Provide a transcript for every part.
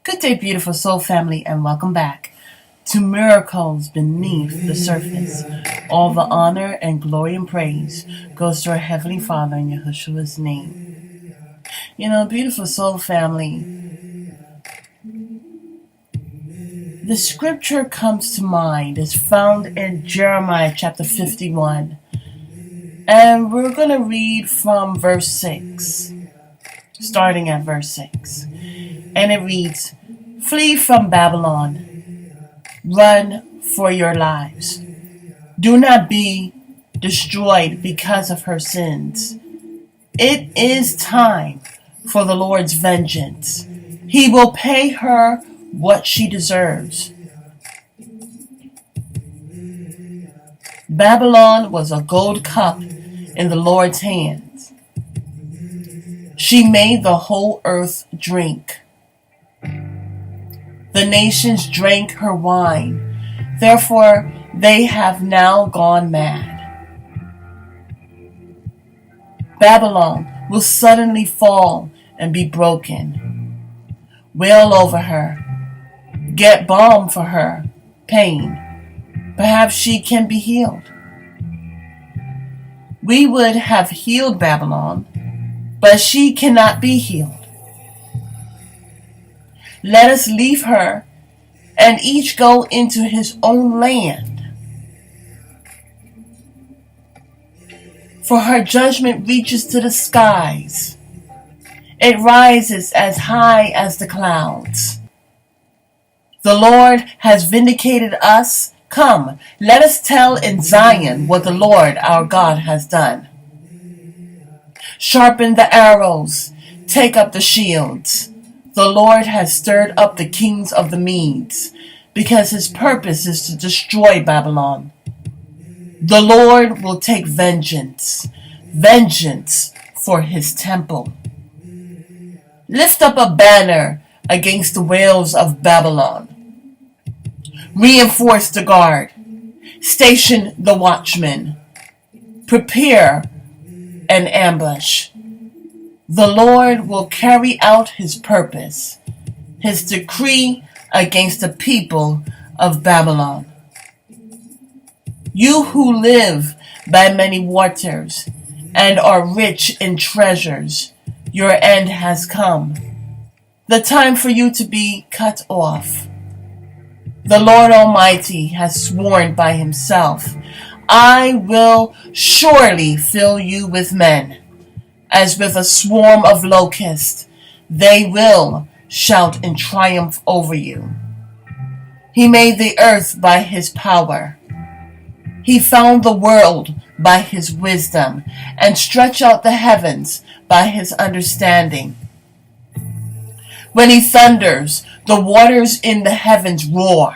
Good day, beautiful soul family, and welcome back to Miracles Beneath the Surface. All the honor and glory and praise goes to our Heavenly Father in Yeshua's name. Beautiful soul family, the scripture comes to mind is found in Jeremiah chapter 51. And we're going to read from verse 6, starting at verse 6. And it reads, "Flee from Babylon, run for your lives. Do not be destroyed because of her sins. It is time for the Lord's vengeance. He will pay her what she deserves." Babylon was a gold cup in the Lord's hands. She made the whole earth drink. The nations drank her wine, therefore they have now gone mad. Babylon will suddenly fall and be broken. Wail over her. Get balm for her pain. Perhaps she can be healed. We would have healed Babylon, but she cannot be healed. Let us leave her and each go into his own land. For her judgment reaches to the skies. It rises as high as the clouds. The Lord has vindicated us. Come, let us tell in Zion what the Lord our God has done. Sharpen the arrows, take up the shields. The Lord has stirred up the kings of the Medes, because his purpose is to destroy Babylon. The Lord will take vengeance for his temple. Lift up a banner against the wales of Babylon. Reinforce the guard. Station the watchmen. Prepare an ambush. The Lord will carry out his purpose, his decree against the people of Babylon. You who live by many waters and are rich in treasures, your end has come. The time for you to be cut off. The Lord Almighty has sworn by himself, I will surely fill you with men. As with a swarm of locusts, they will shout in triumph over you. He made the earth by his power. He found the world by his wisdom and stretched out the heavens by his understanding. When he thunders, the waters in the heavens roar.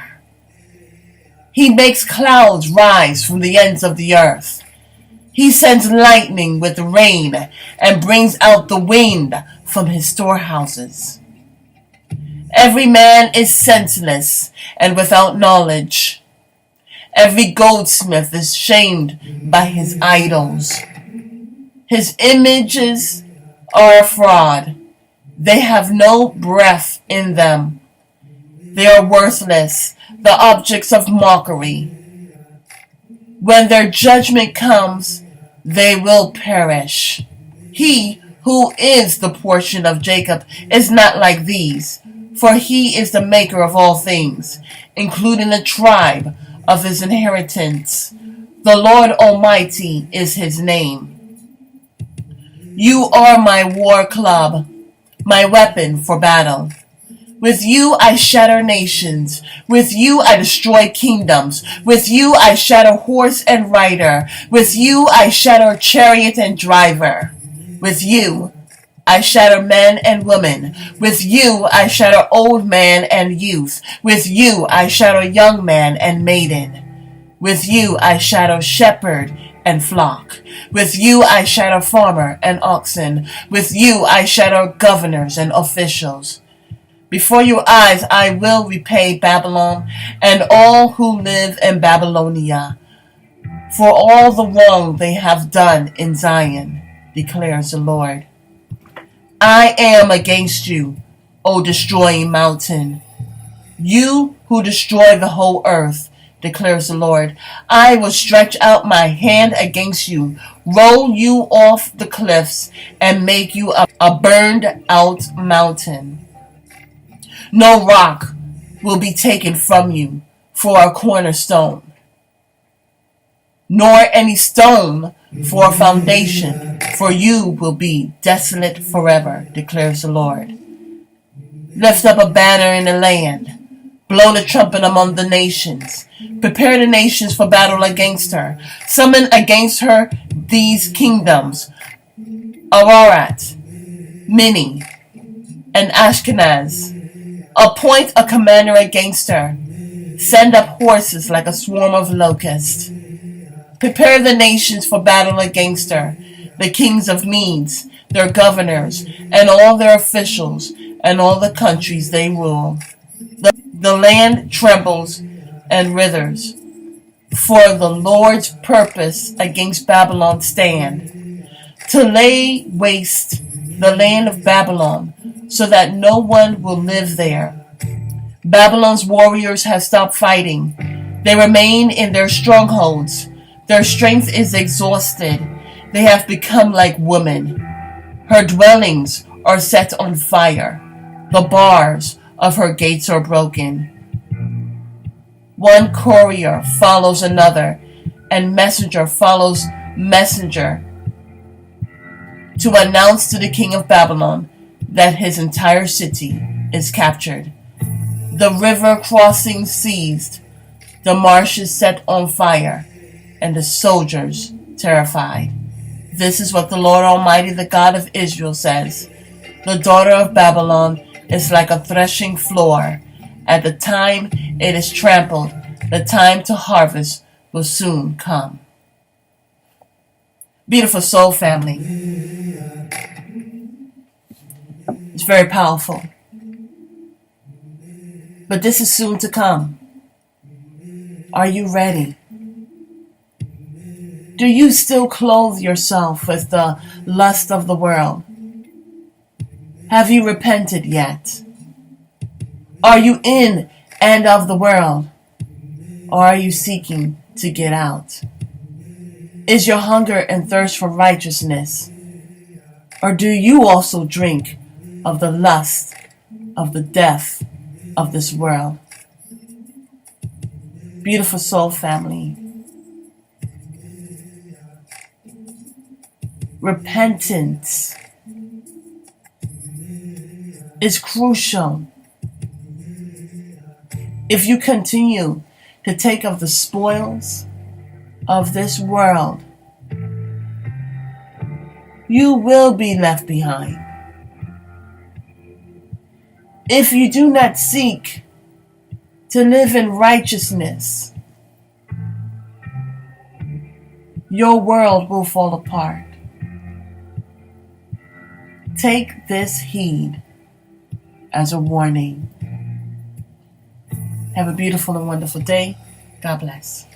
He makes clouds rise from the ends of the earth. He sends lightning with rain and brings out the wind from his storehouses. Every man is senseless and without knowledge. Every goldsmith is shamed by his idols. His images are a fraud. They have no breath in them. They are worthless, the objects of mockery. When their judgment comes, they will perish. He who is the portion of Jacob is not like these, for he is the maker of all things, including the tribe of his inheritance. The Lord Almighty is his name. You are my war club, my weapon for battle. With you I shatter nations. With you I destroy kingdoms. With you I shatter horse and rider. With you I shatter chariot and driver. With you I shatter men and women. With you I shatter old man and youth. With you I shatter young man and maiden. With you I shatter shepherd and flock. With you I shatter farmer and oxen. With you I shatter governors and officials. Before your eyes I will repay Babylon and all who live in Babylonia for all the wrong they have done in Zion, declares the Lord. I am against you, O destroying mountain. You who destroy the whole earth, declares the Lord. I will stretch out my hand against you, roll you off the cliffs, and make you a burned out mountain. No rock will be taken from you for a cornerstone, nor any stone for a foundation, for you will be desolate forever, declares the Lord. Lift up a banner in the land. Blow the trumpet among the nations. Prepare the nations for battle against her. Summon against her these kingdoms, Ararat, Mini, and Ashkenaz. Appoint a commander against her. Send up horses like a swarm of locusts. Prepare the nations for battle against her, the kings of Medes, their governors, and all their officials, and all the countries they rule. The land trembles and withers, for the Lord's purpose against Babylon stand, to lay waste the land of Babylon, so that no one will live there. Babylon's warriors have stopped fighting. They remain in their strongholds. Their strength is exhausted. They have become like women. Her dwellings are set on fire. The bars of her gates are broken. One courier follows another, and messenger follows messenger, to announce to the king of Babylon that his entire city is captured. The river crossing seized, the marshes set on fire, and the soldiers terrified. This is what the Lord Almighty, the God of Israel, says. The daughter of Babylon is like a threshing floor. At the time it is trampled, the time to harvest will soon come. Beautiful soul family. It's very powerful. But this is soon to come. Are you ready? Do you still clothe yourself with the lust of the world? Have you repented yet? Are you in and of the world? Or are you seeking to get out? Is your hunger and thirst for righteousness? Or do you also drink of the lust of the death of this world? Beautiful soul family. Repentance is crucial. If you continue to take of the spoils of this world, you will be left behind. If you do not seek to live in righteousness, your world will fall apart. Take this heed as a warning. Have a beautiful and wonderful day. God bless.